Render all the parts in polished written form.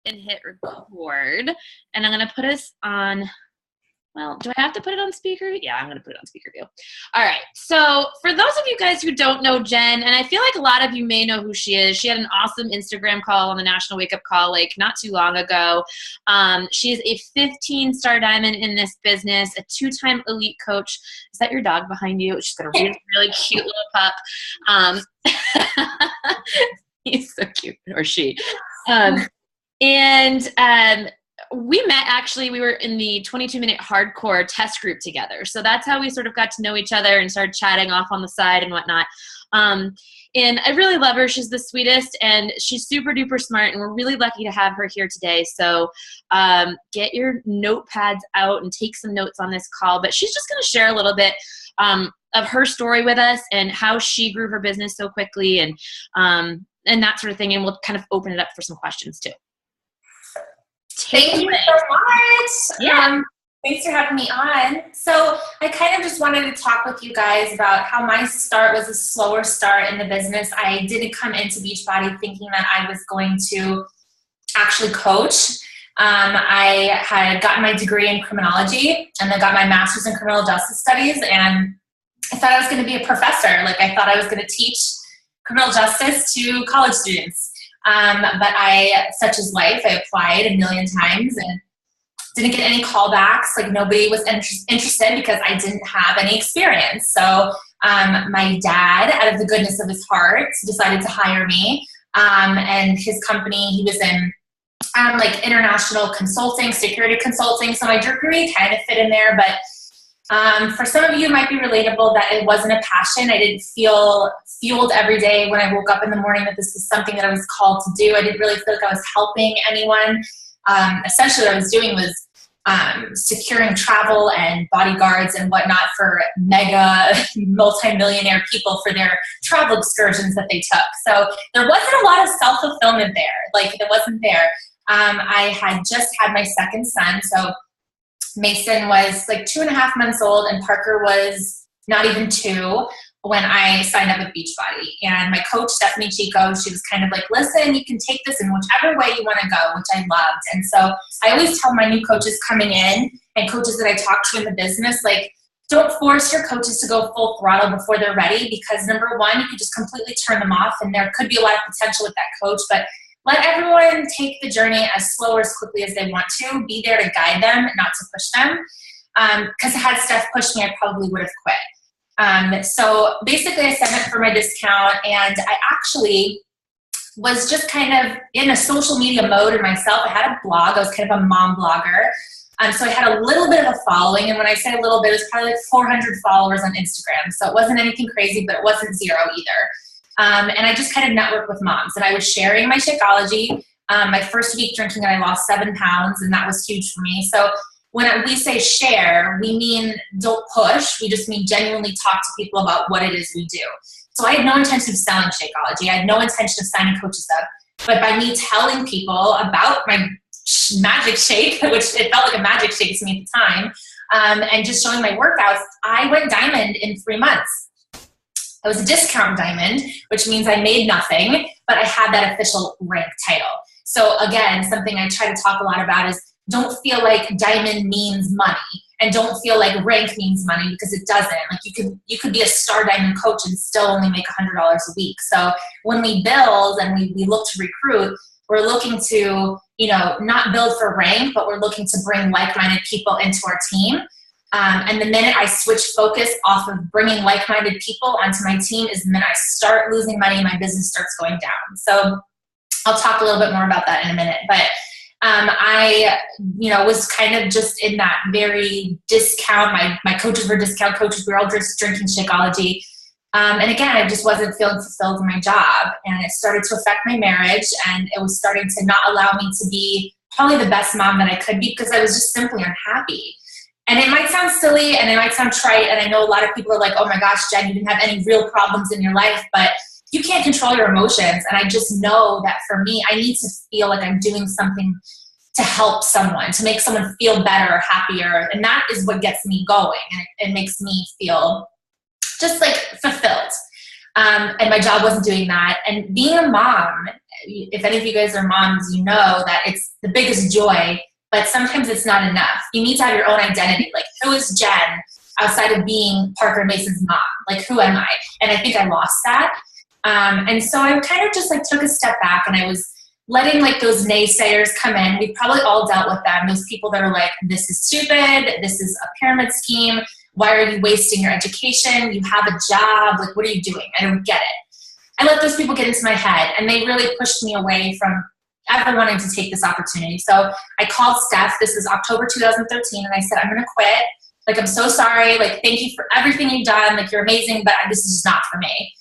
and hit record. And I'm going to put us on, well, do I have to put it on speaker? Yeah, I'm going to put it on speaker view. All right. So for those of you guys who don't know Jen, and I feel like a lot of you may know who she is, she had an awesome Instagram call on the National Wake Up Call like not too long ago. She is a 15-star diamond in this business, a 2-time elite coach. Is that your dog behind you? She's got a really, really cute little pup. He's so cute, or she. We met, actually, we were in the 22-minute hardcore test group together. So that's how we sort of got to know each other and started chatting off on the side and whatnot. And I really love her. She's the sweetest, and she's super duper smart, and we're really lucky to have her here today. So get your notepads out and take some notes on this call. But she's just going to share a little bit of her story with us and how she grew her business so quickly and that sort of thing. And we'll kind of open it up for some questions too. Thank you so much. Yeah. Thanks for having me on. So I kind of just wanted to talk with you guys about how my start was a slower start in the business. I didn't come into Beachbody thinking that I was going to actually coach. I had gotten my degree in criminology and then got my master's in criminal justice studies, and I thought I was going to be a professor. Like, I thought I was going to teach criminal justice to college students. But such as life, I applied a million times and didn't get any callbacks. Like, nobody was interested because I didn't have any experience. So my dad, out of the goodness of his heart, decided to hire me. And his company, he was in like international consulting, security consulting. So my degree kind of fit in there, but for some of you, it might be relatable that it wasn't a passion. I didn't feel fueled every day when I woke up in the morning that this was something that I was called to do. I didn't really feel like I was helping anyone. Essentially, what I was doing was securing travel and bodyguards and whatnot for mega multi-millionaire people for their travel excursions that they took. So there wasn't a lot of self-fulfillment there. Like, it wasn't there. I had just had my second son, so Mason was like 2.5 months old and Parker was not even 2 when I signed up with Beachbody. And my coach, Stephanie Chico, she was kind of like, listen, you can take this in whichever way you want to go, which I loved. And so I always tell my new coaches coming in and coaches that I talk to in the business, like, don't force your coaches to go full throttle before they're ready, because number one, you could just completely turn them off, and there could be a lot of potential with that coach. But let everyone take the journey as slow or as quickly as they want to. Be there to guide them, not to push them. Because had Steph pushed me, I probably would have quit. So basically, I signed up for my discount, and I actually was just kind of in a social media mode in myself. I had a blog. I was kind of a mom blogger. So I had a little bit of a following, and when I say a little bit, it was probably like 400 followers on Instagram. So it wasn't anything crazy, but it wasn't zero either. And I just kind of networked with moms, and I was sharing my Shakeology. My first week drinking it, I lost 7 pounds, and that was huge for me. So when we say share, we mean don't push. We just mean genuinely talk to people about what it is we do. So I had no intention of selling Shakeology. I had no intention of signing coaches up. But by me telling people about my magic shake, which it felt like a magic shake to me at the time, and just showing my workouts, I went diamond in 3 months. I was a discount diamond, which means I made nothing, but I had that official rank title. So again, something I try to talk a lot about is don't feel like diamond means money, and don't feel like rank means money, because it doesn't. Like, you could be a star diamond coach and still only make $100 a week. So when we build and we look to recruit, we're looking to, not build for rank, but we're looking to bring like-minded people into our team. And the minute I switch focus off of bringing like-minded people onto my team is the minute I start losing money and my business starts going down. So I'll talk a little bit more about that in a minute. But I, was kind of just in that very discount. My coaches were discount coaches. We were all just drinking Shakeology. And again, I just wasn't feeling fulfilled in my job. And it started to affect my marriage. And it was starting to not allow me to be probably the best mom that I could be, because I was just simply unhappy. And it might sound silly and it might sound trite, and I know a lot of people are like, oh my gosh, Jen, you didn't have any real problems in your life, but you can't control your emotions. And I just know that for me, I need to feel like I'm doing something to help someone, to make someone feel better or happier. And that is what gets me going. And it makes me feel just like fulfilled. And my job wasn't doing that. And being a mom if any of you guys are moms, you know that it's the biggest joy, but sometimes it's not enough. You need to have your own identity. Like, who is Jenn outside of being Parker and Mason's mom? Like, who am I? And I think I lost that. And so I kind of just like took a step back, and I was letting like those naysayers come in. We've probably all dealt with them. Those people that are like, this is stupid. This is a pyramid scheme. Why are you wasting your education? You have a job. Like, what are you doing? I don't get it. I let those people get into my head, and they really pushed me away from ever wanting to take this opportunity. So I called Steph. This is October 2013, and I said, I'm going to quit. Like, I'm so sorry. Like, thank you for everything you've done. Like, you're amazing, but this is just not for me.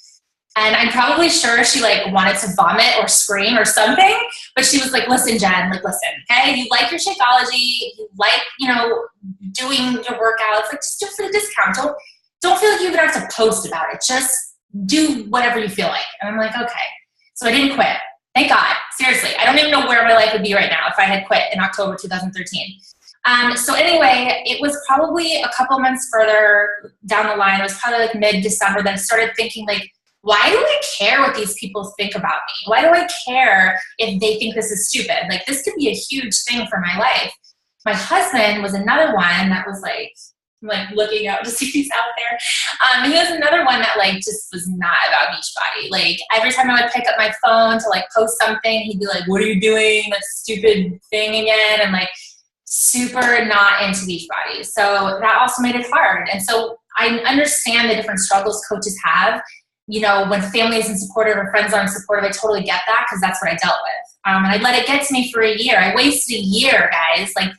And I'm probably sure she like wanted to vomit or scream or something, but she was like, listen, Jenn, like, listen, okay, you like your Shakeology, you like, you know, doing your workouts, like, just do it for the discount. Don't feel like you even have to post about it. Just do whatever you feel like. And I'm like, okay. So I didn't quit. Thank God. Seriously. I don't even know where my life would be right now if I had quit in October 2013. So anyway, it was probably a couple months further down the line. It was probably like mid-December that I started thinking, like, why do I care what these people think about me? Why do I care if they think this is stupid? Like, this could be a huge thing for my life. My husband was another one that was like looking out to see if he's out there. He was another one that like just was not about Beachbody. Like, every time I would pick up my phone to like post something, he'd be like, what are you doing? That stupid thing again. And like, super not into Beachbody. So that also made it hard. And so I understand the different struggles coaches have. You know, when family isn't supportive or friends aren't supportive, I totally get that, because that's what I dealt with. And I let it get to me for a year. I wasted a year, guys. Like,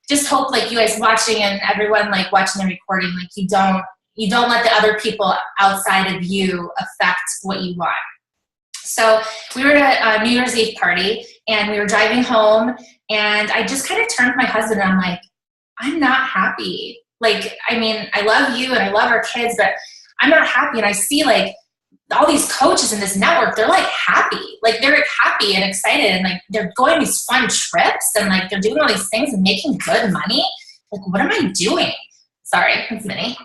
just hope like you guys watching and everyone like watching the recording, like you don't let the other people outside of you affect what you want. So we were at a New Year's Eve party, and we were driving home, and I just kind of turned to my husband, and I'm like, I'm not happy. Like, I mean, I love you and I love our kids, but I'm not happy. And I see like all these coaches in this network, they're like happy. Like, they're happy and excited, and like they're going on these fun trips, and like they're doing all these things and making good money. Like, what am I doing? Sorry, it's Minnie.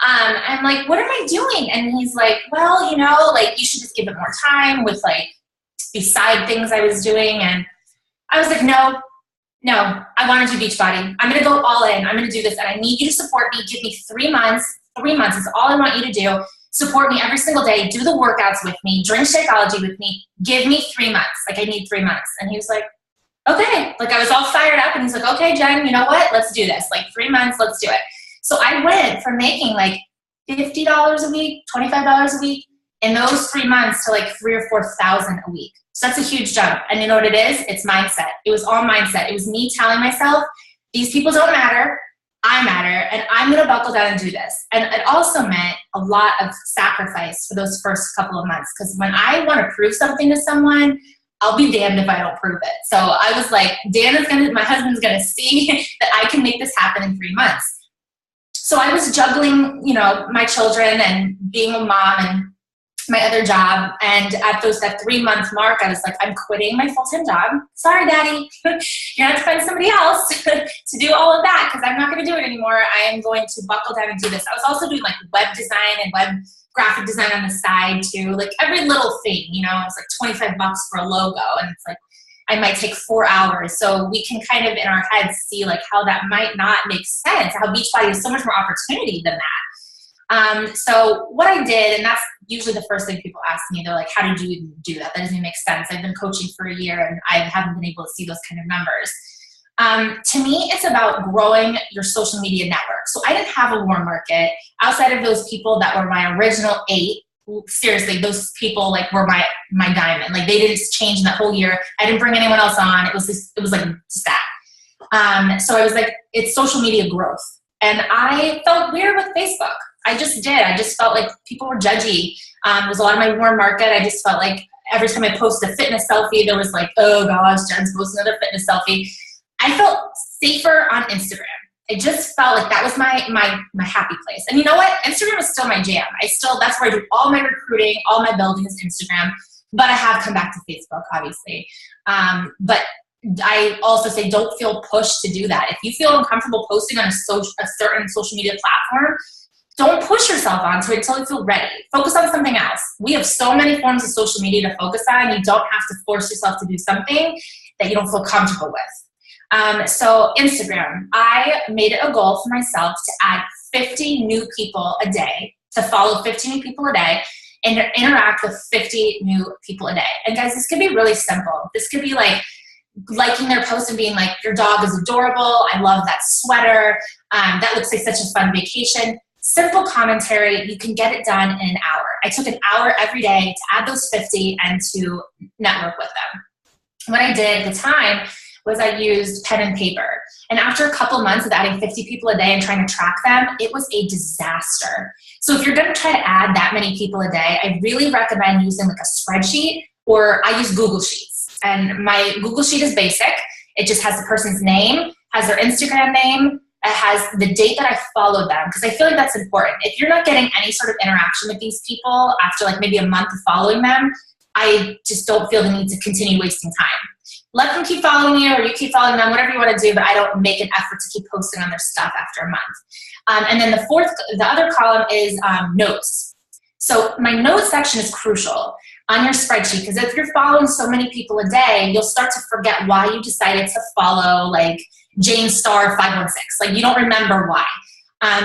I'm like, what am I doing? And he's like, well, you know, like, you should just give it more time with like beside things I was doing. And I was like, no, I want to do Beachbody. I'm going to go all in. I'm going to do this, and I need you to support me. Give me 3 months. 3 months is all I want you to do. Support me every single day. Do the workouts with me. Drink Shakeology with me. Give me 3 months. Like, I need 3 months. And he was like, okay. Like, I was all fired up, and he's like, okay, Jenn, you know what? Let's do this. Like, 3 months, let's do it. So I went from making like $50 a week, $25 a week in those 3 months to like $3,000 or $4,000 a week. So that's a huge jump. And you know what it is? It's mindset. It was all mindset. It was me telling myself, these people don't matter. I matter, and I'm going to buckle down and do this. And it also meant a lot of sacrifice for those first couple of months, because when I want to prove something to someone, I'll be damned if I don't prove it. So I was like, my husband's going to see that I can make this happen in 3 months. So I was juggling, you know, my children and being a mom and my other job. And at that 3 month mark, I was like, I'm quitting my full-time job. Sorry, Daddy. You're going to have to find somebody else to do all of that, because I'm not going to do it anymore. I am going to buckle down and do this. I was also doing like web design and web graphic design on the side too. Like, every little thing, you know, it's like $25 for a logo. And it's like, I might take 4 hours. So we can kind of in our heads see like how that might not make sense, how Beachbody has so much more opportunity than that. So what I did, and that's usually the first thing people ask me, they're like, how did you even do that? That doesn't even make sense. I've been coaching for a year, and I haven't been able to see those kind of numbers. To me, it's about growing your social media network. So I didn't have a warm market outside of those people that were my original 8. Seriously, those people like were my diamond. Like, they didn't change in that whole year. I didn't bring anyone else on. It was like just that. So I was like, it's social media growth. And I felt weird with Facebook. I just did. I just felt like people were judgy. It was a lot of my warm market. I just felt like every time I posted a fitness selfie, there was like, oh gosh, Jenn's posting another fitness selfie. I felt safer on Instagram. It just felt like that was my happy place. And you know what? Instagram is still my jam. That's where I do all my recruiting, all my building is Instagram. But I have come back to Facebook, obviously. But I also say, don't feel pushed to do that. If you feel uncomfortable posting on a certain social media platform, don't push yourself onto it until you feel ready. Focus on something else. We have so many forms of social media to focus on. You don't have to force yourself to do something that you don't feel comfortable with. So Instagram, I made it a goal for myself to add 50 new people a day, to follow 50 new people a day, and interact with 50 new people a day. And guys, this could be really simple. This could be like liking their post and being like, your dog is adorable. I love that sweater. That looks like such a fun vacation. Simple commentary. You can get it done in an hour. I took an hour every day to add those 50 and to network with them. What I did at the time was I used pen and paper. And after a couple months of adding 50 people a day and trying to track them, it was a disaster. So if you're gonna try to add that many people a day, I really recommend using like a spreadsheet, or I use Google Sheets. And my Google Sheet is basic. It just has the person's name, has their Instagram name, it has the date that I followed them, because I feel like that's important. If you're not getting any sort of interaction with these people after like maybe a month of following them, I just don't feel the need to continue wasting time. Let them keep following you, or you keep following them, whatever you want to do, but I don't make an effort to keep posting on their stuff after a month. And then the other column is notes. So my notes section is crucial on your spreadsheet, because if you're following so many people a day, you'll start to forget why you decided to follow like Jane Star 516. Like you don't remember why.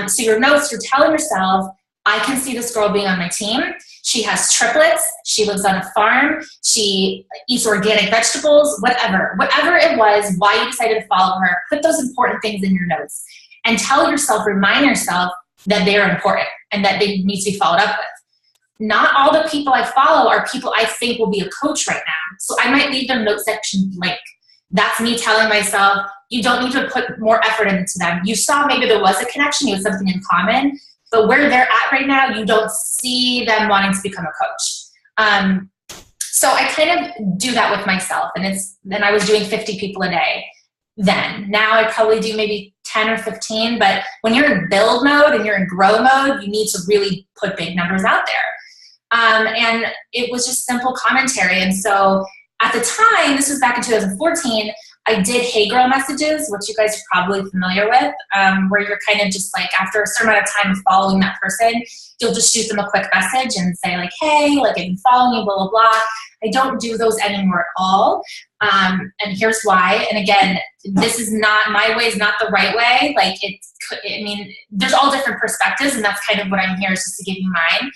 So your notes, you're telling yourself, I can see this girl being on my team. She has triplets. She lives on a farm. She eats organic vegetables, whatever it was, why you decided to follow her. Put those important things in your notes and remind yourself that they are important and that they need to be followed up with. Not all the people I follow are people I think will be a coach right now. So I might leave their note section blank. That's me telling myself, you don't need to put more effort into them. You saw maybe there was a connection, you had something in common, but where they're at right now, you don't see them wanting to become a coach. So I kind of do that with myself, and then I was doing 50 people a day then. Now I probably do maybe 10 or 15, but when you're in build mode and you're in grow mode, you need to really put big numbers out there. And it was just simple commentary. And so at the time, this was back in 2014, I did Hey Girl messages, which you guys are probably familiar with, where you're kind of just like, after a certain amount of time of following that person, you'll just shoot them a quick message and say like, hey, like I've been following you, blah, blah, blah. I don't do those anymore at all. And here's why. And again, my way is not the right way. Like there's all different perspectives, and that's kind of what I'm here, is just to give you mine.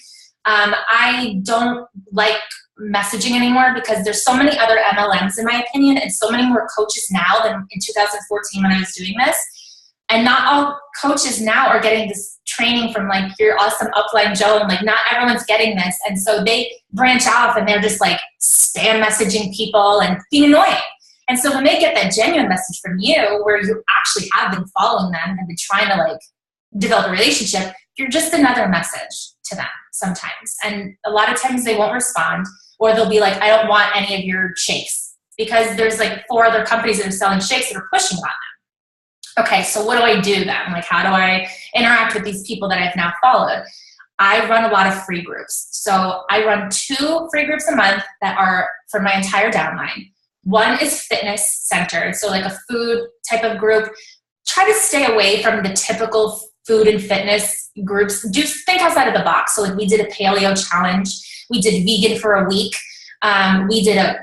I don't like messaging anymore because there's so many other MLMs in my opinion, and so many more coaches now than in 2014 when I was doing this. And not all coaches now are getting this training from like your awesome upline Joe, and like not everyone's getting this. And so they branch off and they're just like spam messaging people and being annoying. And so when they get that genuine message from you where you actually have been following them and been trying to like develop a relationship, you're just another message to them sometimes. And a lot of times they won't respond, or they'll be like, I don't want any of your shakes, because there's like 4 other companies that are selling shakes that are pushing on them. Okay, so what do I do then? Like, how do I interact with these people that I've now followed? I run a lot of free groups. So I run 2 free groups a month that are for my entire downline. One is fitness centered, so like a food type of group. Try to stay away from the typical food and fitness groups. Do think outside of the box. So like we did a paleo challenge. We did vegan for a week. We did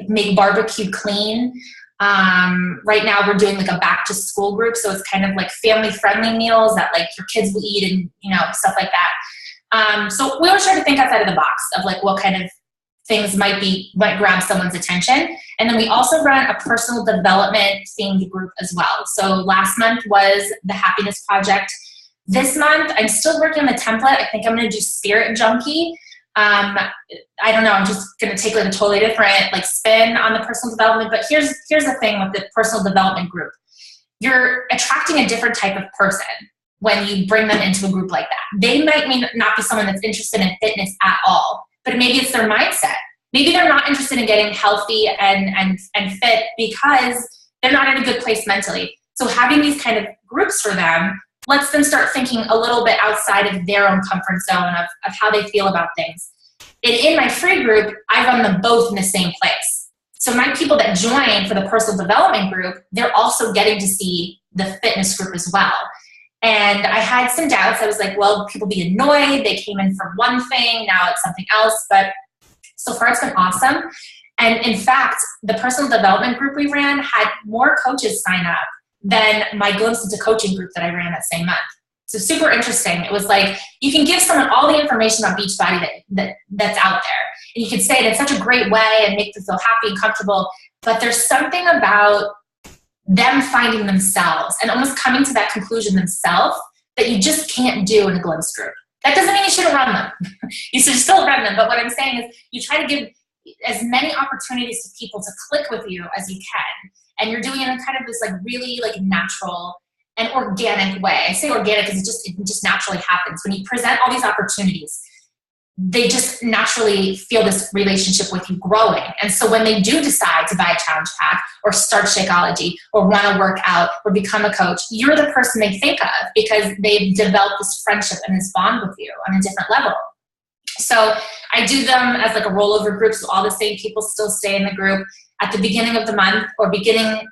make barbecue clean. Right now we're doing like a back to school group. So it's kind of like family friendly meals that like your kids will eat, and stuff like that. So we always try to think outside of the box of like what kind of things might grab someone's attention. And then we also run a personal development themed group as well. So last month was the Happiness Project. This month, I'm still working on the template. I think I'm going to do Spirit Junkie. I don't know. I'm just going to take like a totally different like spin on the personal development. But here's the thing with the personal development group. You're attracting a different type of person when you bring them into a group like that. They might not be someone that's interested in fitness at all, but maybe it's their mindset. Maybe they're not interested in getting healthy and fit because they're not in a good place mentally. So having these kind of groups for them lets them start thinking a little bit outside of their own comfort zone of how they feel about things. And in my free group, I run them both in the same place. So my people that join for the personal development group, they're also getting to see the fitness group as well. And I had some doubts. I was like, well, people be annoyed. They came in for one thing. Now it's something else. But so far it's been awesome. And in fact, the personal development group we ran had more coaches sign up than my Glimpse into Coaching group that I ran that same month. So super interesting. It was like, you can give someone all the information about Beachbody that's out there. And you can say it in such a great way and make them feel happy and comfortable. But there's something about them finding themselves and almost coming to that conclusion themselves that you just can't do in a Glimpse group. That doesn't mean you shouldn't run them. You should still run them. But what I'm saying is you try to give as many opportunities to people to click with you as you can. And you're doing it in kind of this like really like natural and organic way. I say organic because it just naturally happens. When you present all these opportunities, they just naturally feel this relationship with you growing. And so when they do decide to buy a challenge pack or start Shakeology or want to work out or become a coach, you're the person they think of because they've developed this friendship and this bond with you on a different level. So I do them as like a rollover group, so all the same people still stay in the group. At the beginning of the month or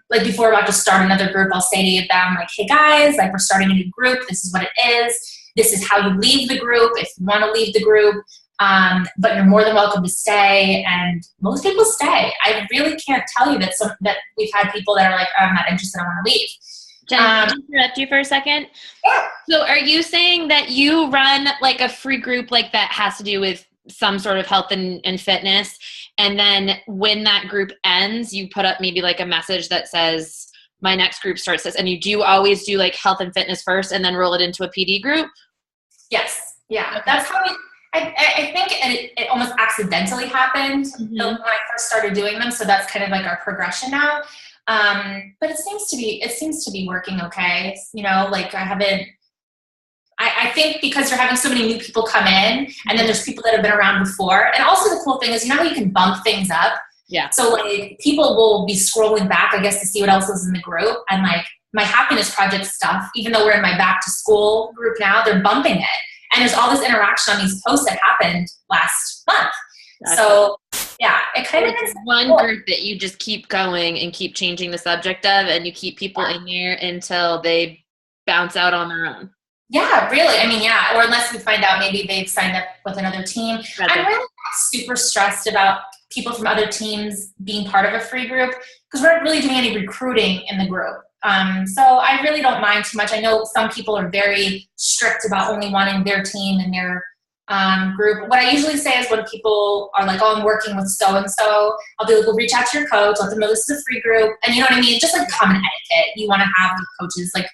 like before we're about to start another group, I'll say to them like, hey guys, like we're starting a new group. This is what it is. This is how you leave the group if you want to leave the group. But you're more than welcome to stay. And most people stay. I really can't tell you that we've had people that are like, oh, I'm not interested, I want to leave. Jenn, can I interrupt you for a second? Yeah. So are you saying that you run like a free group like that has to do with some sort of health and fitness, and then when that group ends, you put up maybe like a message that says, my next group starts this, and you do always do like health and fitness first and then roll it into a PD group? Yes. Yeah. Okay. That's how I think it almost accidentally happened when I first started doing them. So that's kind of like our progression now. But it seems to be working okay. You know, like I think because you're having so many new people come in and then there's people that have been around before. And also the cool thing is, you know how you can bump things up? Yeah. So like people will be scrolling back, I guess, to see what else is in the group. And like my happiness project stuff, even though we're in my back to school group now, they're bumping it. And there's all this interaction on these posts that happened last month. So yeah, it kind of is one group that you just keep going and keep changing the subject of, and you keep people in there until they bounce out on their own. Yeah, really. I mean, yeah. Or unless we find out maybe they've signed up with another team. I'm really not super stressed about people from other teams being part of a free group because we're not really doing any recruiting in the group. So I really don't mind too much. I know some people are very strict about only wanting their team and their group. What I usually say is when people are like, oh, I'm working with so-and-so, I'll be like, well, reach out to your coach, let them know this is a free group. And you know what I mean? Just like common etiquette. You want to have the coaches like,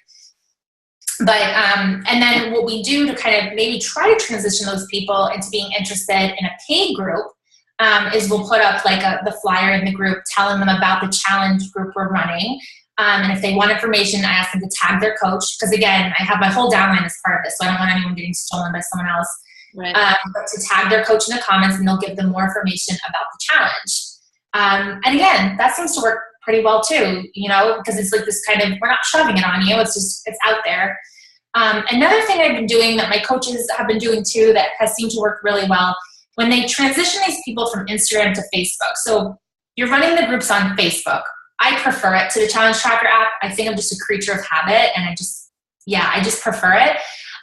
but, and then what we do to kind of maybe try to transition those people into being interested in a paid group is we'll put up like the flyer in the group telling them about the challenge group we're running. And if they want information, I ask them to tag their coach. Because again, I have my whole downline as part of this, so I don't want anyone getting stolen by someone else. Right. But to tag their coach in the comments, and they'll give them more information about the challenge. And again, that seems to work pretty well too, you know, because it's like this kind of, we're not shoving it on you, it's out there. Another thing I've been doing that my coaches have been doing too that has seemed to work really well, when they transition these people from Instagram to Facebook. So you're running the groups on Facebook. I prefer it to the Challenge Tracker app. I think I'm just a creature of habit, and I just prefer it.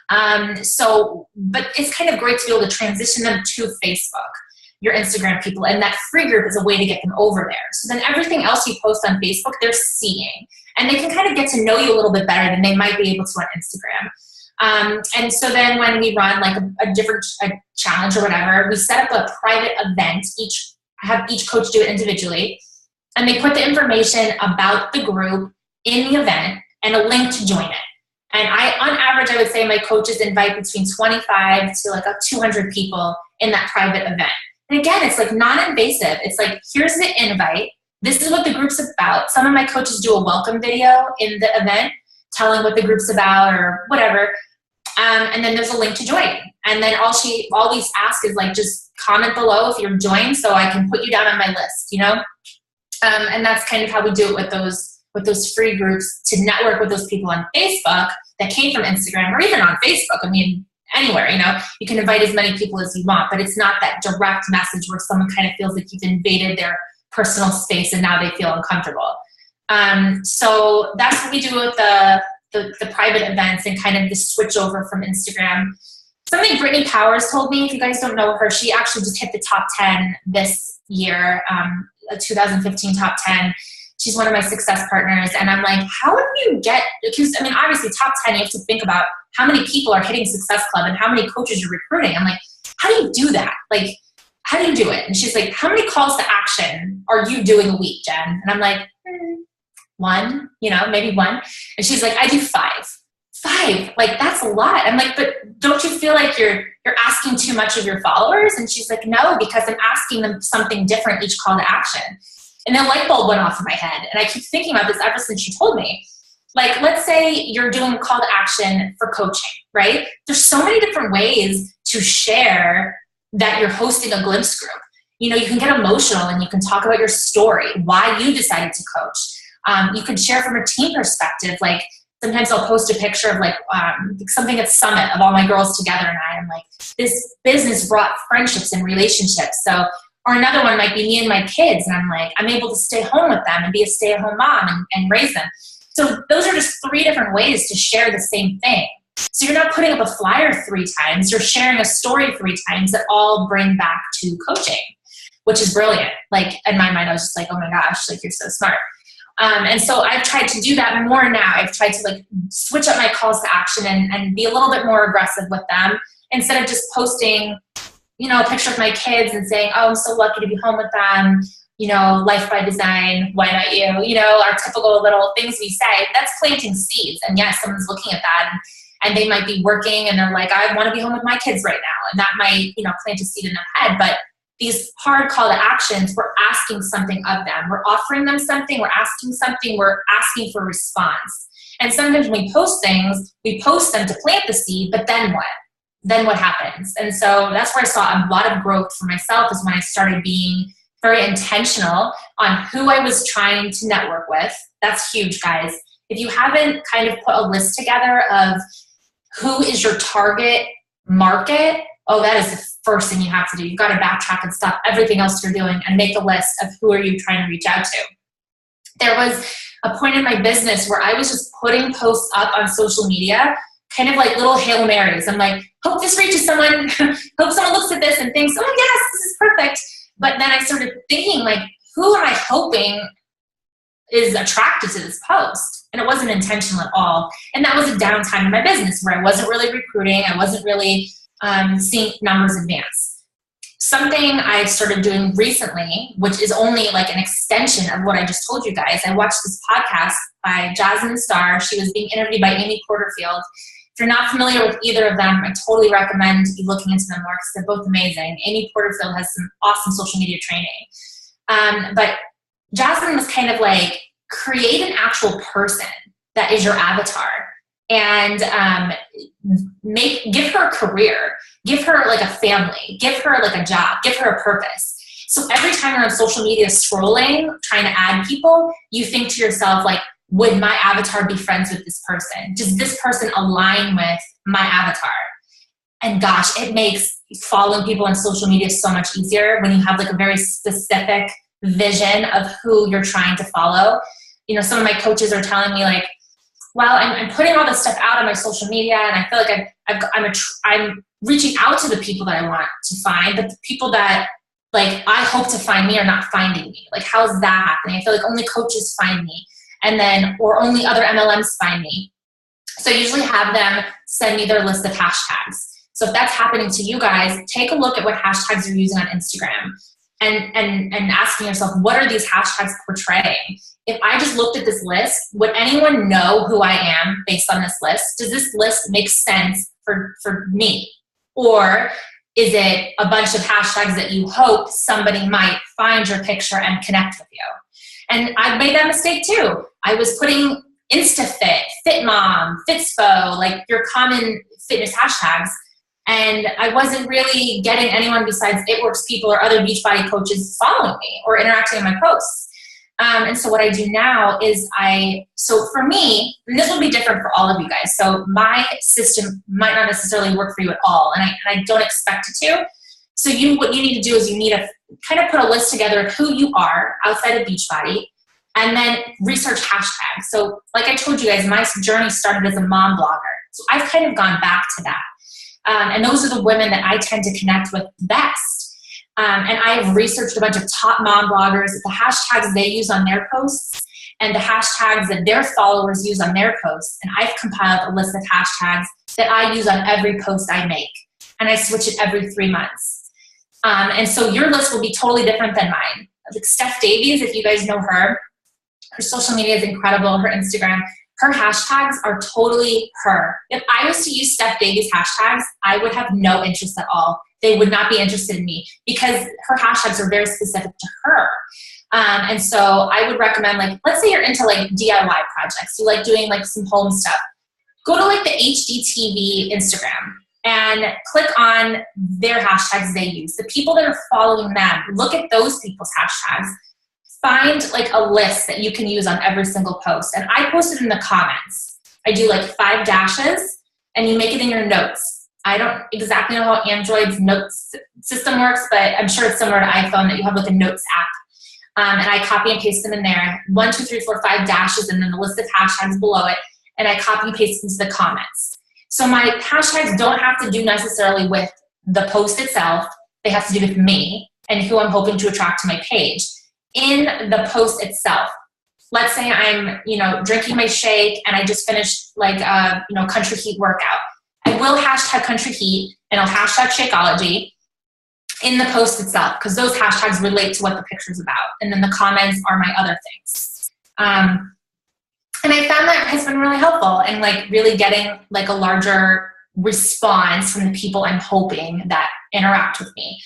But it's kind of great to be able to transition them to Facebook, your Instagram people, and that free group is a way to get them over there. So then everything else you post on Facebook, they're seeing, and they can kind of get to know you a little bit better than they might be able to on Instagram. And so then when we run like a different challenge or whatever, we set up a private event. Have each coach do it individually, and they put the information about the group in the event and a link to join it. And on average, I would say my coaches invite between 25 to like 200 people in that private event. And again, it's like non-invasive. It's like, here's the invite. This is what the group's about. Some of my coaches do a welcome video in the event telling what the group's about or whatever. And then there's a link to join. And then all we ask is like, just comment below if you're joined so I can put you down on my list, you know? And that's kind of how we do it with those free groups, to network with those people on Facebook that came from Instagram or even on Facebook. I mean, anywhere, you know, you can invite as many people as you want, but it's not that direct message where someone kind of feels like you've invaded their personal space and now they feel uncomfortable. So that's what we do with the the private events and kind of the switch over from Instagram. Something Brittany Powers told me, if you guys don't know her, she actually just hit the top 10 this year, a 2015 top 10. She's one of my success partners. And I'm like, how do you get, because I mean, obviously top 10, you have to think about how many people are hitting Success Club and how many coaches you're recruiting. I'm like, how do you do that? Like, how do you do it? And she's like, how many calls to action are you doing a week, Jen? And I'm like, one, maybe one. And she's like, I do 5. 5, like that's a lot. I'm like, but don't you feel like you're asking too much of your followers? And she's like, no, because I'm asking them something different each call to action. And then light bulb went off in my head. And I keep thinking about this ever since she told me. Like, let's say you're doing a call to action for coaching, right? There's so many different ways to share that you're hosting a glimpse group. You can get emotional and you can talk about your story, why you decided to coach. You can share from a team perspective. Like sometimes I'll post a picture of like something at Summit of all my girls together, and I'm like, this business brought friendships and relationships. So, or another one might be me and my kids, and I'm like, I'm able to stay home with them and be a stay-at-home mom and raise them. So those are just 3 different ways to share the same thing. So you're not putting up a flyer 3 times, you're sharing a story 3 times that all bring back to coaching, which is brilliant. Like in my mind, I was just like, oh my gosh, like you're so smart. And so I've tried to do that more now. I've tried to like switch up my calls to action and be a little bit more aggressive with them instead of just posting, a picture of my kids and saying, oh, I'm so lucky to be home with them. Life by design, why not you? Our typical little things we say, that's planting seeds. And yes, someone's looking at that and they might be working and they're like, I want to be home with my kids right now. And that might, plant a seed in their head. But these hard call to actions, we're asking something of them. We're offering them something. We're asking something. We're asking for a response. And sometimes when we post things, we post them to plant the seed, but then what? Then what happens? And so that's where I saw a lot of growth for myself is when I started being very intentional on who I was trying to network with. That's huge, guys. If you haven't kind of put a list together of who is your target market, that is the first thing you have to do. You've got to backtrack and stop everything else you're doing and make a list of who are you trying to reach out to. There was a point in my business where I was just putting posts up on social media, kind of like little Hail Marys. I'm like, hope this reaches someone, hope someone looks at this and thinks, oh yes, this is perfect. But then I started thinking, like, who am I hoping is attracted to this post? And it wasn't intentional at all. And that was a downtime in my business where I wasn't really recruiting. I wasn't really seeing numbers advance. Something I started doing recently, which is only like an extension of what I just told you guys. I watched this podcast by Jasmine Star. She was being interviewed by Amy Porterfield. If you're not familiar with either of them, I totally recommend you looking into them more because they're both amazing. Amy Porterfield has some awesome social media training. But Jasmine was kind of like, create an actual person that is your avatar and give her a career, give her like a family, give her like a job, give her a purpose. So every time you're on social media scrolling, trying to add people, you think to yourself like, would my avatar be friends with this person? Does this person align with my avatar? And gosh, it makes following people on social media so much easier when you have like a very specific vision of who you're trying to follow. Some of my coaches are telling me like, well, I'm putting all this stuff out on my social media and I feel like I'm reaching out to the people that I want to find, but the people that like I hope to find me are not finding me. Like, how's that happening? I feel like only coaches find me. And then, or only other MLMs find me. So I usually have them send me their list of hashtags. So if that's happening to you guys, take a look at what hashtags you're using on Instagram and asking yourself, what are these hashtags portraying? If I just looked at this list, would anyone know who I am based on this list? Does this list make sense for me? Or is it a bunch of hashtags that you hope somebody might find your picture and connect with you? And I've made that mistake too. I was putting InstaFit, FitMom, Fitspo, like your common fitness hashtags. And I wasn't really getting anyone besides It Works people or other Beachbody coaches following me or interacting in my posts. And so what I do now is so for me, and this will be different for all of you guys. So my system might not necessarily work for you at all. And I don't expect it to. So what you need to do is you need to kind of put a list together of who you are outside of Beachbody. And then research hashtags. So like I told you guys, my journey started as a mom blogger. So I've kind of gone back to that. And those are the women that I tend to connect with best. And I've researched a bunch of top mom bloggers, the hashtags they use on their posts and the hashtags that their followers use on their posts. And I've compiled a list of hashtags that I use on every post I make. And I switch it every 3 months. And so your list will be totally different than mine. Like Steph Davies, if you guys know her social media is incredible, her Instagram, her hashtags are totally her. If I was to use Steph Davies hashtags, I would have no interest at all. They would not be interested in me because her hashtags are very specific to her. And so I would recommend, like, let's say you're into like DIY projects, you like doing like some home stuff, go to like the HDTV Instagram and click on their hashtags they use. The people that are following them, look at those people's hashtags. Find like a list that you can use on every single post. And I post it in the comments. I do like 5 dashes and you make it in your notes. I don't exactly know how Android's notes system works, but I'm sure it's similar to iPhone that you have like a notes app. And I copy and paste them in there. 1, 2, 3, 4, 5 dashes and then the list of hashtags below it. And I copy and paste into the comments. So my hashtags don't have to do necessarily with the post itself. They have to do with me and who I'm hoping to attract to my page. In the post itself, let's say I'm, drinking my shake and I just finished like a, country heat workout. I will hashtag country heat and I'll hashtag Shakeology in the post itself because those hashtags relate to what the picture's about. And then the comments are my other things. And I found that has been really helpful and like really getting like a larger response from the people I'm hoping that interact with me.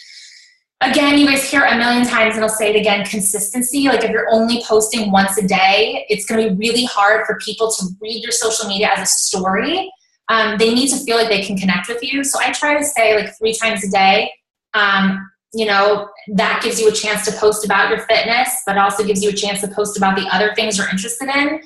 Again, you guys hear a million times, and I'll say it again, consistency. Like if you're only posting once a day, it's going to be really hard for people to read your social media as a story. They need to feel like they can connect with you. So I try to say like 3 times a day. That gives you a chance to post about your fitness, but also gives you a chance to post about the other things you're interested in.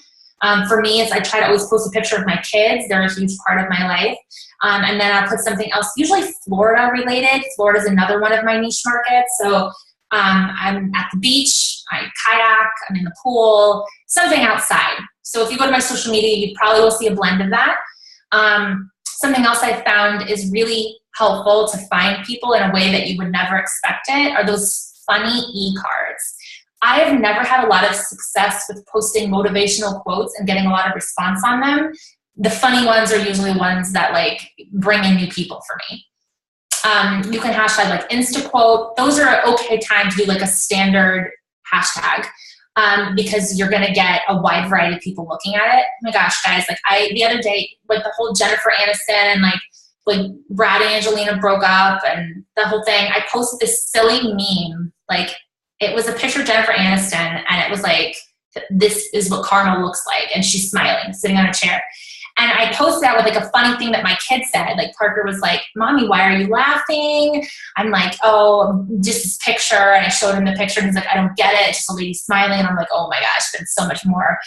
For me, I try to always post a picture of my kids. They're a huge part of my life. And then I'll put something else, usually Florida related. Florida is another one of my niche markets. So I'm at the beach, I kayak, I'm in the pool, something outside. So if you go to my social media, you probably will see a blend of that. Something else I found is really helpful to find people in a way that you would never expect it are those funny e-cards. I have never had a lot of success with posting motivational quotes and getting a lot of response on them. The funny ones are usually ones that like bring in new people for me. You can hashtag like InstaQuote. Those are an okay time to do like a standard hashtag because you're going to get a wide variety of people looking at it. Oh my gosh, guys, like the other day, like the whole Jennifer Aniston and like Brad and Angelina broke up and the whole thing. I posted this silly meme. Like it was a picture of Jennifer Aniston and it was like, this is what karma looks like. And she's smiling, sitting on a chair. And I posted that with like a funny thing that my kid said. Like Parker was like, "Mommy, why are you laughing?" I'm like, "Oh, just this picture." And I showed him the picture and he's like, "I don't get it. It's just a lady smiling." And I'm like, "Oh my gosh, there's so much more."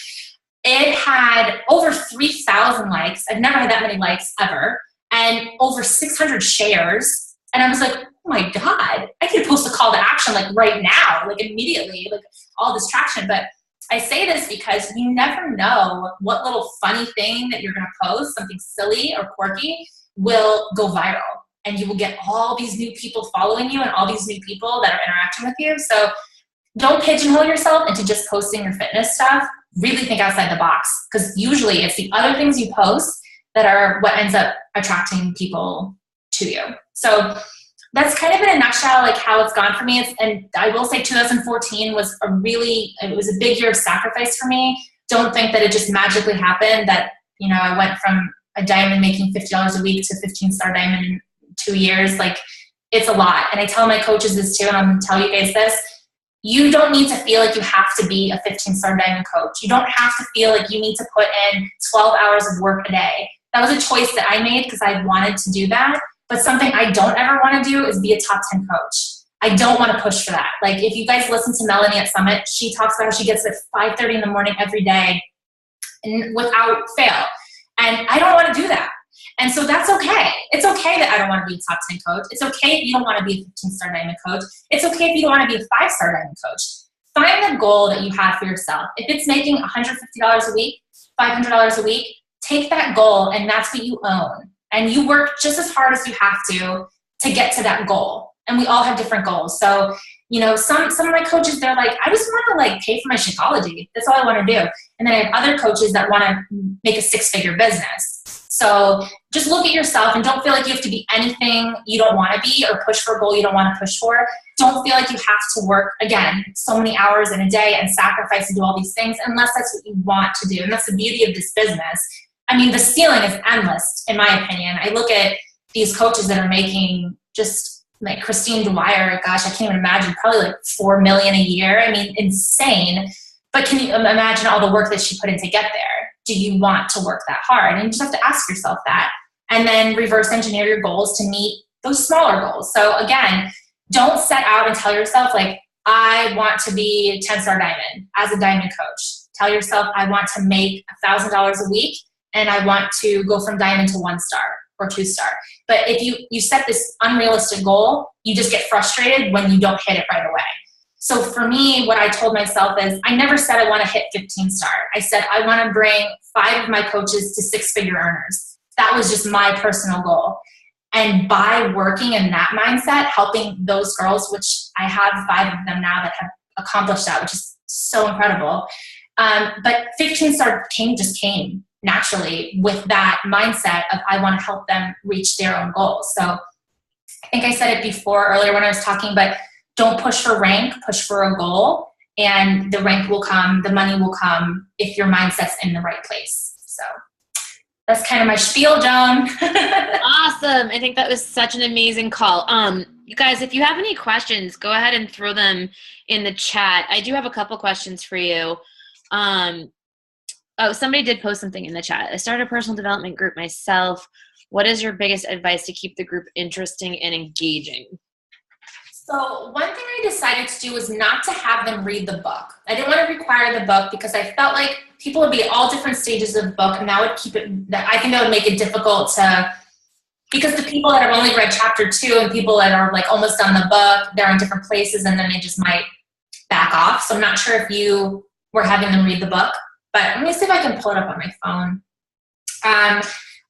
It had over 3,000 likes. I've never had that many likes ever. And over 600 shares. And I was like, "Oh my God, I could post a call to action like right now, like immediately, like all this traction." But I say this because you never know what little funny thing that you're going to post, something silly or quirky, will go viral. And you will get all these new people following you and all these new people that are interacting with you. So don't pigeonhole yourself into just posting your fitness stuff. Really think outside the box because usually it's the other things you post that are what ends up attracting people to you. So that's kind of in a nutshell, like how it's gone for me. And I will say 2014 was it was a big year of sacrifice for me. Don't think that it just magically happened that, I went from a diamond making $50 a week to 15-star diamond in 2 years. Like it's a lot. And I tell my coaches this too, and I'm going to tell you guys this. You don't need to feel like you have to be a 15-star diamond coach. You don't have to feel like you need to put in 12 hours of work a day. That was a choice that I made because I wanted to do that. But something I don't ever want to do is be a top 10 coach. I don't want to push for that. Like if you guys listen to Melanie at Summit, she talks about how she gets at 5:30 in the morning every day and without fail. And I don't want to do that. And so that's okay. It's okay that I don't want to be a top 10 coach. It's okay if you don't want to be a 15-star diamond coach. It's okay if you don't want to be a 5-star diamond coach. find the goal that you have for yourself. If it's making $150 a week, $500 a week, take that goal and that's what you own. And you work just as hard as you have to get to that goal. And we all have different goals. So, you know, some of my coaches, they're like, I just want to like pay for my Shakeology. That's all I want to do. And then I have other coaches that want to make a 6-figure business. So just look at yourself and don't feel like you have to be anything you don't want to be or push for a goal you don't want to push for. Don't feel like you have to work, again, so many hours in a day and sacrifice and do all these things unless that's what you want to do. And that's the beauty of this business. I mean, the ceiling is endless, in my opinion. I look at these coaches that are making just like Christine Dwyer, gosh, I can't even imagine, probably like $4 million a year. I mean, insane. But can you imagine all the work that she put in to get there? Do you want to work that hard? And you just have to ask yourself that. And then reverse engineer your goals to meet those smaller goals. So again, don't set out and tell yourself like, I want to be 10-star diamond as a diamond coach. Tell yourself, I want to make $1,000 a week and I want to go from diamond to 1-star or 2-star. But if you set this unrealistic goal, you just get frustrated when you don't hit it right away. So for me, what I told myself is I never said I want to hit 15-star. I said I want to bring 5 of my coaches to 6-figure earners. That was just my personal goal. And by working in that mindset, helping those girls, which I have 5 of them now that have accomplished that, which is so incredible. But 15-star just came naturally with that mindset of I want to help them reach their own goals. So I think I said it before earlier when I was talking, but don't push for rank, push for a goal, and the rank will come, the money will come if your mindset's in the right place. So that's kind of my spiel, Joan. Awesome. I think that was such an amazing call. You guys, if you have any questions, go ahead and throw them in the chat. I do have a couple questions for you. Oh, somebody did post something in the chat. I started a personal development group myself. What is your biggest advice to keep the group interesting and engaging? So one thing I decided to do was not to have them read the book. I didn't want to require the book because I felt like people would be at all different stages of the book, and that would keep it, I think that would make it difficult to, because the people that have only read chapter 2 and people that are like almost done the book, they're in different places and then they just might back off. So I'm not sure if you were having them read the book, but let me see if I can pull it up on my phone.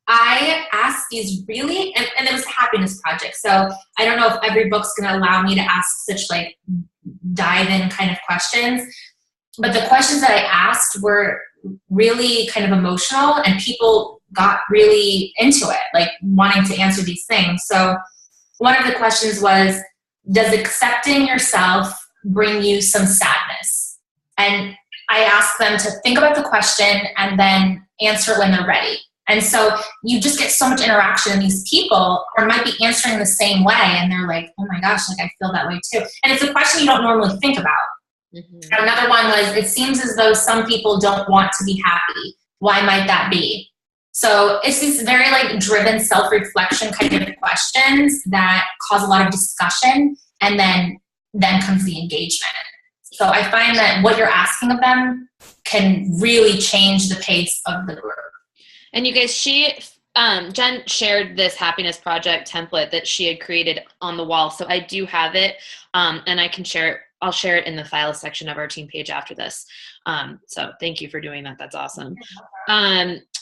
I asked these really, and it was a happiness project. So I don't know if every book's going to allow me to ask such like dive in kind of questions, but the questions that I asked were really kind of emotional and people got really into it, like wanting to answer these things. So one of the questions was, does accepting yourself bring you some sadness? And I asked them to think about the question and then answer when they're ready. And so you just get so much interaction, and these people might be answering the same way and they're like, oh my gosh, like I feel that way too. And it's a question you don't normally think about. Mm-hmm. Another one was, it seems as though some people don't want to be happy. Why might that be? So it's these very like driven self-reflection kind of questions that cause a lot of discussion, and then comes the engagement. So I find that what you're asking of them can really change the pace of the group. And you guys, Jenn shared this happiness project template that she had created on the wall. So I do have it, and I can share it. I'll share it in the files section of our team page after this. So thank you for doing that. That's awesome.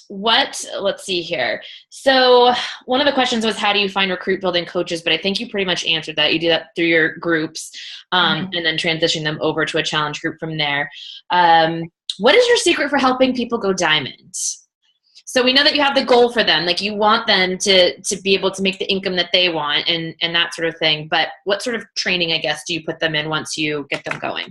Let's see here. So one of the questions was, how do you find recruit building coaches? But I think you pretty much answered that. You do that through your groups, and then transition them over to a challenge group from there. What is your secret for helping people go diamond? So we know that you have the goal for them, like you want them to be able to make the income that they want and that sort of thing. But what sort of training, I guess, do you put them in once you get them going?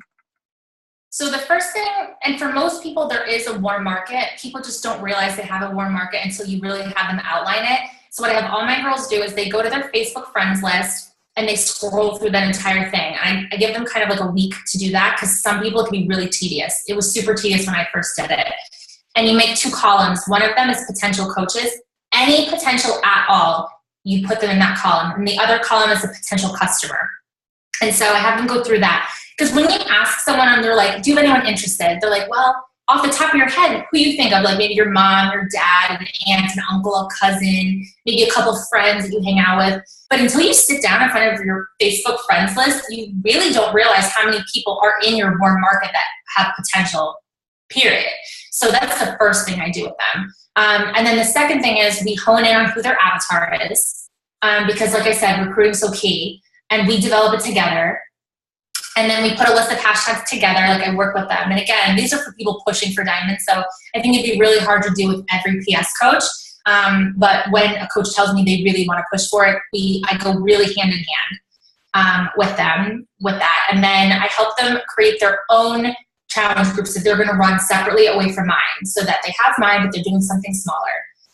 So the first thing, and for most people, there is a warm market. People just don't realize they have a warm market until you really have them outline it. So what I have all my girls do is they go to their Facebook friends list and they scroll through that entire thing. I give them kind of like a week to do that because some people can be really tedious. It was super tedious when I first did it. And you make 2 columns. One of them is potential coaches. Any potential at all, you put them in that column. And the other column is a potential customer. And so I have them go through that. Because when you ask someone and they're like, do you have anyone interested? They're like, well, off the top of your head, who you think of, like maybe your mom, your dad, an aunt, an uncle, a cousin, maybe a couple of friends that you hang out with. But until you sit down in front of your Facebook friends list, you really don't realize how many people are in your warm market that have potential, period. So that's the first thing I do with them. And then the second thing is we hone in on who their avatar is, because like I said, recruiting is so key, and we develop it together. And then we put a list of hashtags together, like I work with them. And again, these are for people pushing for diamonds. So I think it'd be really hard to do with every PS coach. But when a coach tells me they really want to push for it, I go really hand in hand with them with that. And then I help them create their own challenge groups that they're going to run separately away from mine, so that they have mine, but they're doing something smaller.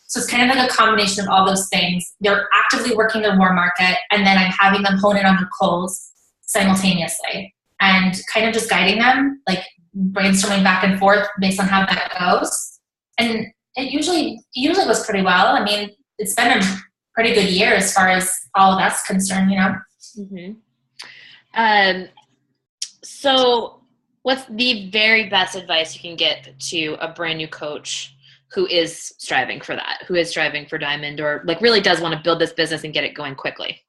So it's kind of like a combination of all those things. They're actively working their warm market, and then I'm having them hone in on their goals simultaneously, and kind of just guiding them, like brainstorming back and forth based on how that goes. And it usually goes pretty well. I mean, it's been a pretty good year as far as all of that's concerned, you know? Mm-hmm. So what's the very best advice you can get to a brand new coach who is striving for that, who is striving for diamond, or like really does want to build this business and get it going quickly?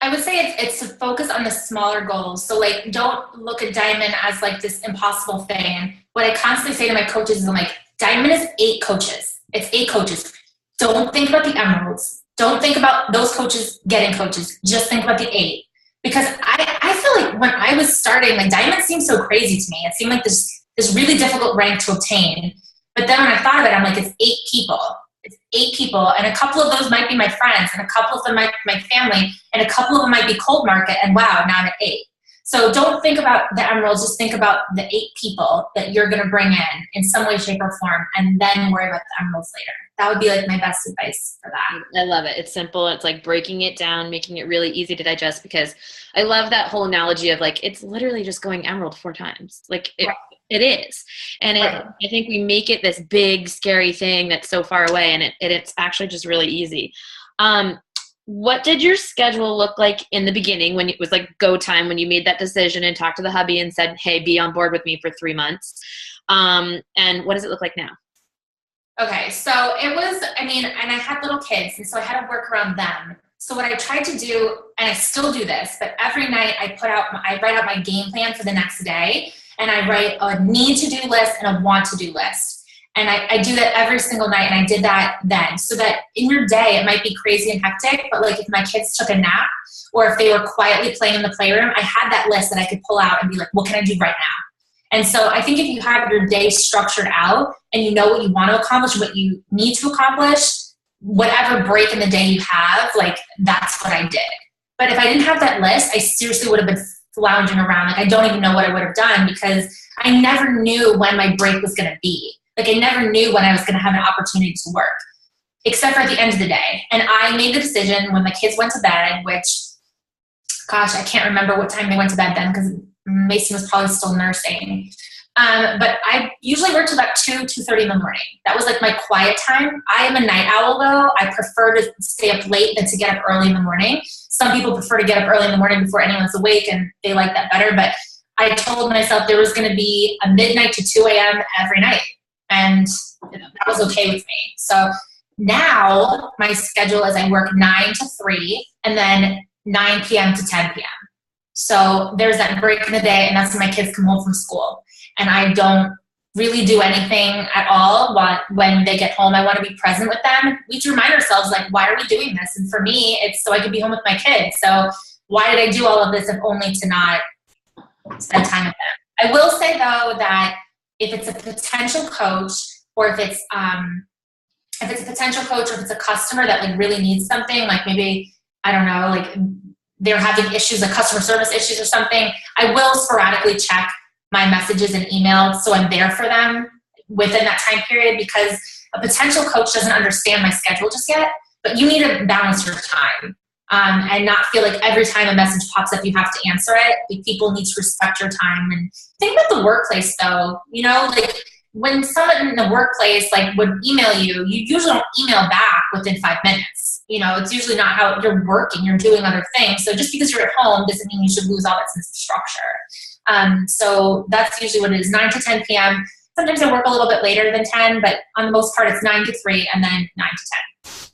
I would say it's to focus on the smaller goals. So like, don't look at diamond as like this impossible thing. And what I constantly say to my coaches is, I'm like, diamond is 8 coaches. It's 8 coaches. Don't think about the emeralds. Don't think about those coaches getting coaches. Just think about the 8. Because I feel like when I was starting, like diamond seemed so crazy to me. It seemed like this really difficult rank to obtain. But then when I thought of it, I'm like, it's 8 people. It's 8 people, and a couple of those might be my friends, and a couple of them might be my family, and a couple of them might be cold market, and wow, now I'm at 8. So don't think about the emeralds, just think about the 8 people that you're going to bring in some way, shape, or form, and then worry about the emeralds later. That would be like my best advice for that. I love it. It's simple. It's like breaking it down, making it really easy to digest, because I love that whole analogy of like, it's literally just going emerald 4 times. Like it is. And I think we make it this big, scary thing that's so far away, and it's actually just really easy. What did your schedule look like in the beginning when it was like go time, when you made that decision and talked to the hubby and said, hey, be on board with me for 3 months? And what does it look like now? Okay, so it was, and I had little kids, and so I had to work around them. So what I tried to do, and I still do this, but every night I write out my game plan for the next day, and I write a need to-do list and a want-to-do list. And I do that every single night, and I did that then. So that in your day, it might be crazy and hectic, but like if my kids took a nap, or if they were quietly playing in the playroom, I had that list that I could pull out and be like, what can I do right now? And so I think if you have your day structured out, and you know what you want to accomplish, what you need to accomplish, whatever break in the day you have, like that's what I did. But if I didn't have that list, I seriously would have been lounging around. Like I don't even know what I would have done, because I never knew when my break was going to be. Like I never knew when I was going to have an opportunity to work, except for at the end of the day. And I made the decision when the kids went to bed, which, gosh, I can't remember what time they went to bed then, because Mason was probably still nursing. But I usually work till about 2:30 in the morning. That was like my quiet time. I am a night owl though. I prefer to stay up late than to get up early in the morning. Some people prefer to get up early in the morning before anyone's awake, and they like that better. But I told myself there was going to be a midnight to 2 a.m. every night. And that was okay with me. So now my schedule is I work 9 to 3 and then 9 p.m. to 10 p.m. So there's that break in the day, and that's when my kids come home from school. And I don't really do anything at all when they get home. I want to be present with them. We have to remind ourselves, like, why are we doing this? And for me, it's so I could be home with my kids. So why did I do all of this if only to not spend time with them? I will say, though, that if it's a potential coach, or if it's a potential coach, or if it's a customer that like really needs something, like maybe, I don't know, like they're having issues, like customer service issues or something, I will sporadically check my messages and emails so I'm there for them within that time period, because a potential coach doesn't understand my schedule just yet, but you need to balance your time and not feel like every time a message pops up you have to answer it. Like, people need to respect your time. And think about the workplace though, you know, like when someone in the workplace like would email you, you usually don't email back within 5 minutes. You know, it's usually not how you're working, you're doing other things. So just because you're at home doesn't mean you should lose all that sense of structure. So that's usually what it is, 9 to 10 p.m. Sometimes I work a little bit later than 10, but on the most part, it's 9 to 3 and then 9 to 10.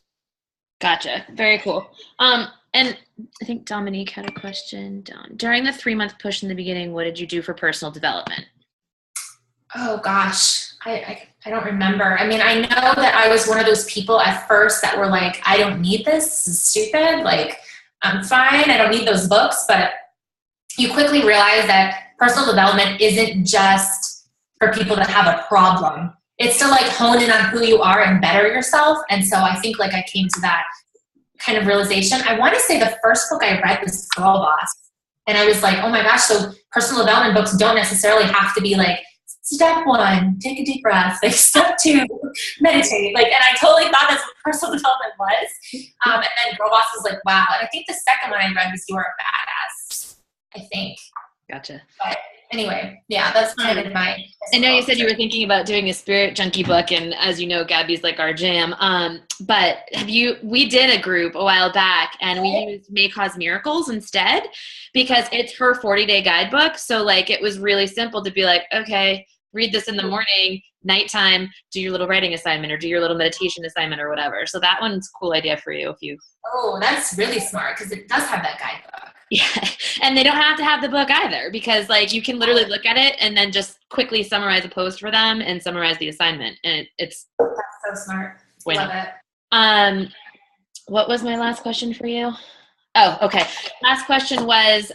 Gotcha. Very cool. And I think Dominique had a question. During the 3-month push in the beginning, what did you do for personal development? Oh gosh, I don't remember. I mean, I know that I was one of those people at first that were like, I don't need this. This is stupid. Like, I'm fine. I don't need those books. But you quickly realize that personal development isn't just for people that have a problem. It's to like hone in on who you are and better yourself. And so I think like I came to that kind of realization. I want to say the first book I read was Girl Boss. And I was like, oh my gosh, so personal development books don't necessarily have to be like, step 1, take a deep breath. Like step 2, meditate. Like, and I totally thought that's what personal development was. And then Girl Boss was like, wow. And I think the second one I read was You Are a Badass, I think. Gotcha. But anyway, yeah, that's kind of my. I know you said you were thinking about doing a spirit junkie book, and as you know, Gabby's like our jam. But we did a group a while back, and we used May Cause Miracles instead because it's her 40-day guidebook. So like it was really simple to be like, okay, read this in the morning, nighttime, do your little writing assignment or do your little meditation assignment or whatever. So that one's a cool idea for you if you. Oh, that's really smart because it does have that guidebook. Yeah. And they don't have to have the book either because like you can literally look at it and then just quickly summarize a post for them and summarize the assignment. And it's that's so smart. winning. Love it. What was my last question for you? Oh, okay. Last question was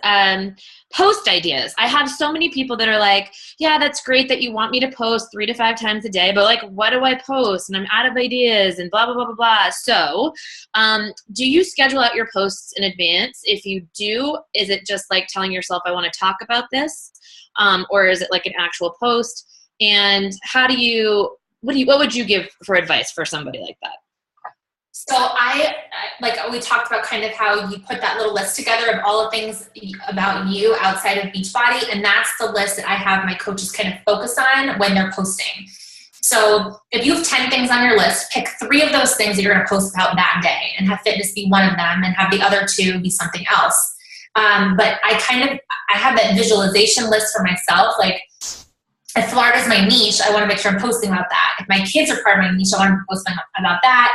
post ideas. I have so many people that are like, yeah, that's great that you want me to post 3 to 5 times a day, but like, what do I post? And I'm out of ideas and blah, blah, blah, blah, blah. So do you schedule out your posts in advance? If you do, is it just like telling yourself, I want to talk about this? Or is it like an actual post? And what would you give for advice for somebody like that? So we talked about kind of how you put that little list together of all the things about you outside of Beachbody. And that's the list that I have my coaches kind of focus on when they're posting. So if you have 10 things on your list, pick 3 of those things that you're going to post about that day and have fitness be one of them and have the other 2 be something else. But I have that visualization list for myself. Like if Florida is my niche, I want to make sure I'm posting about that. If my kids are part of my niche, I want to post about that.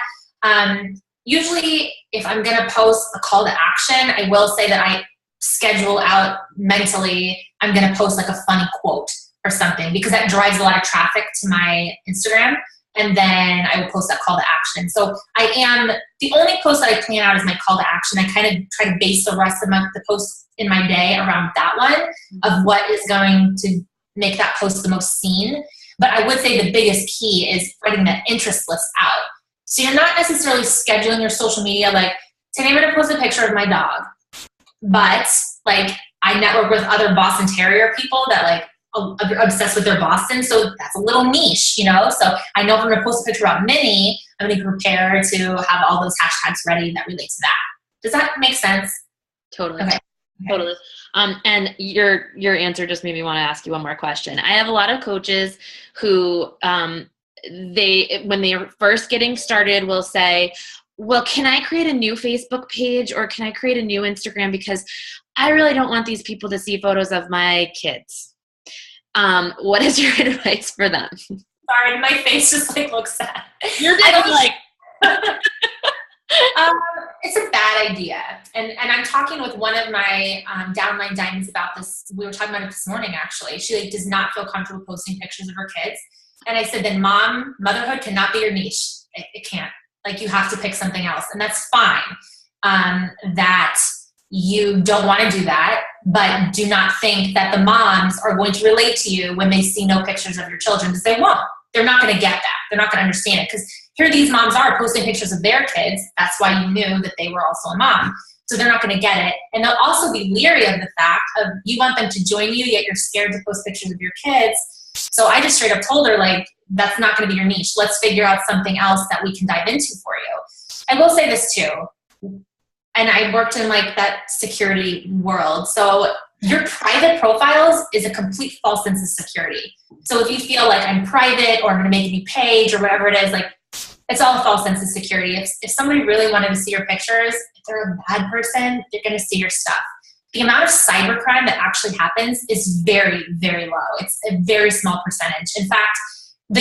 Usually if I'm going to post a call to action, I will say that I schedule out mentally, I'm going to post like a funny quote or something because that drives a lot of traffic to my Instagram. And then I will post that call to action. So the only post that I plan out is my call to action. I kind of try to base the rest of the posts in my day around that one of what is going to make that post the most seen. But I would say the biggest key is writing that interest list out. So you're not necessarily scheduling your social media like, today I'm going to post a picture of my dog. But like I network with other Boston Terrier people that like are obsessed with their Boston. So that's a little niche, you know? So I know if I'm going to post a picture about Minnie, I'm going to be prepared to have all those hashtags ready that relate to that. Does that make sense? Totally. Okay. Totally. And your answer just made me want to ask you one more question. I have a lot of coaches who, when they are first getting started will say, well, can I create a new Facebook page or can I create a new Instagram? Because I really don't want these people to see photos of my kids. What is your advice for them? Sorry, my face just like looks sad. You're like, it's a bad idea. And I'm talking with one of my downline diamonds about this. We were talking about it this morning, actually. She like does not feel comfortable posting pictures of her kids. And I said, then motherhood cannot be your niche. It can't. Like you have to pick something else. And that's fine that you don't want to do that, but do not think that the moms are going to relate to you when they see no pictures of your children because they won't. They're not going to get that. They're not going to understand it because here these moms are posting pictures of their kids. That's why you knew that they were also a mom. So they're not going to get it. And they'll also be leery of the fact of you want them to join you, yet you're scared to post pictures of your kids. So I just straight up told her, like, that's not going to be your niche. Let's figure out something else that we can dive into for you. I will say this too. And I worked in like that security world. So your private profiles is a complete false sense of security. So if you feel like I'm private or I'm going to make a new page or whatever it is, like it's all a false sense of security. If somebody really wanted to see your pictures, if they're a bad person, they're going to see your stuff. the amount of cybercrime that actually happens is very, very low. It's a very small percentage. In fact,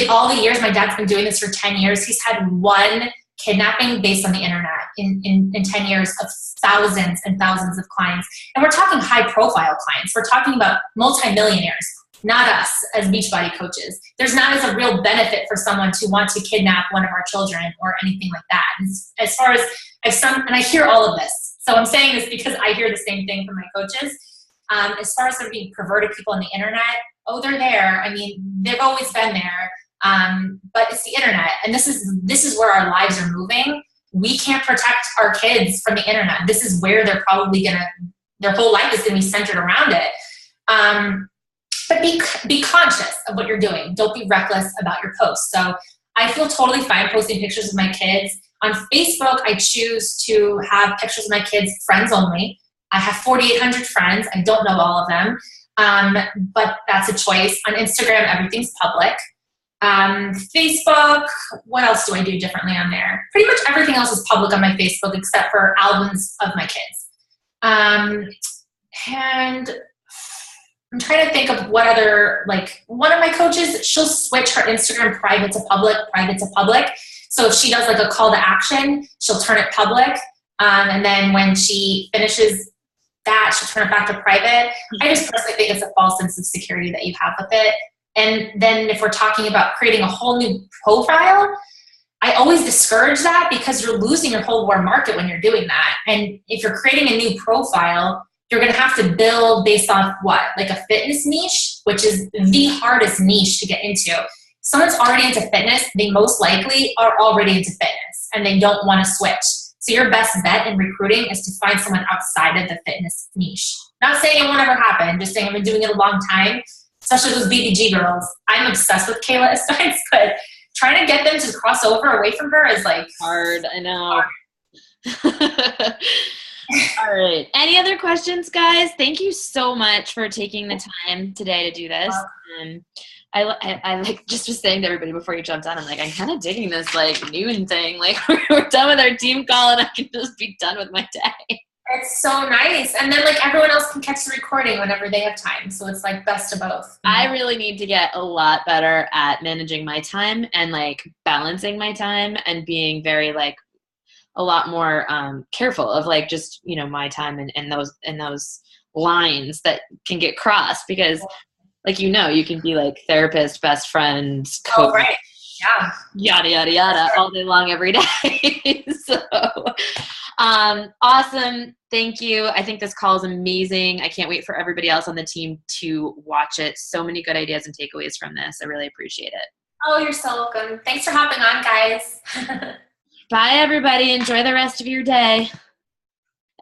all the years my dad's been doing this for 10 years, he's had one kidnapping based on the internet in 10 years of thousands and thousands of clients. And we're talking high profile clients. We're talking about multimillionaires, not us as Beachbody coaches. There's not as a real benefit for someone to want to kidnap one of our children or anything like that. As far as and I hear all of this. So I'm saying this because I hear the same thing from my coaches. As far as there being perverted people on the internet, oh, they're there. I mean, they've always been there. But it's the internet, and this is where our lives are moving. We can't protect our kids from the internet. This is where they're probably their whole life is gonna be centered around it. But be conscious of what you're doing. Don't be reckless about your posts. So I feel totally fine posting pictures of my kids. On Facebook, I choose to have pictures of my kids friends only. I have 4,800 friends. I don't know all of them, but that's a choice. On Instagram, everything's public. Facebook, what else do I do differently on there? Pretty much everything else is public on my Facebook except for albums of my kids. And I'm trying to think of what other, like one of my coaches, she'll switch her Instagram private to public. So if she does like a call to action, she'll turn it public. And then when she finishes that, she'll turn it back to private. I just personally think it's a false sense of security that you have with it. And then if we're talking about creating a whole new profile, I always discourage that because you're losing your whole warm market when you're doing that. And if you're creating a new profile, you're going to have to build based on what? Like a fitness niche, which is the hardest niche to get into. Someone's already into fitness, they most likely are already into fitness and they don't want to switch. So your best bet in recruiting is to find someone outside of the fitness niche. Not saying it won't ever happen, just saying I've been doing it a long time. Especially those BBG girls. I'm obsessed with Kayla Estites, but trying to get them to cross over away from her is like hard. I know. All right. Any other questions, guys? Thank you so much for taking the time today to do this. I like just was saying to everybody before you jumped on, I'm like, I'm kind of digging this like noon thing. Like we're done with our team call and I can just be done with my day. It's so nice. And then like everyone else can catch the recording whenever they have time. So it's like best of both. I really need to get a lot better at managing my time and like balancing my time and being very like a lot more careful of like just, you know, my time and those lines that can get crossed because like, you know, you can be like therapist, best friend, coach, oh, right. Yeah. Yada, yada, yada all day long every day. So awesome. Thank you. I think this call is amazing. I can't wait for everybody else on the team to watch it. So many good ideas and takeaways from this. I really appreciate it. Oh, you're so welcome. Thanks for hopping on, guys. Bye, everybody. Enjoy the rest of your day.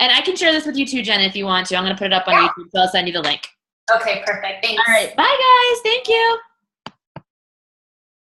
And I can share this with you too, Jenn, if you want to. I'm going to put it up on YouTube, so I'll send you the link. Okay, perfect. Thanks. All right. Bye, guys. Thank you.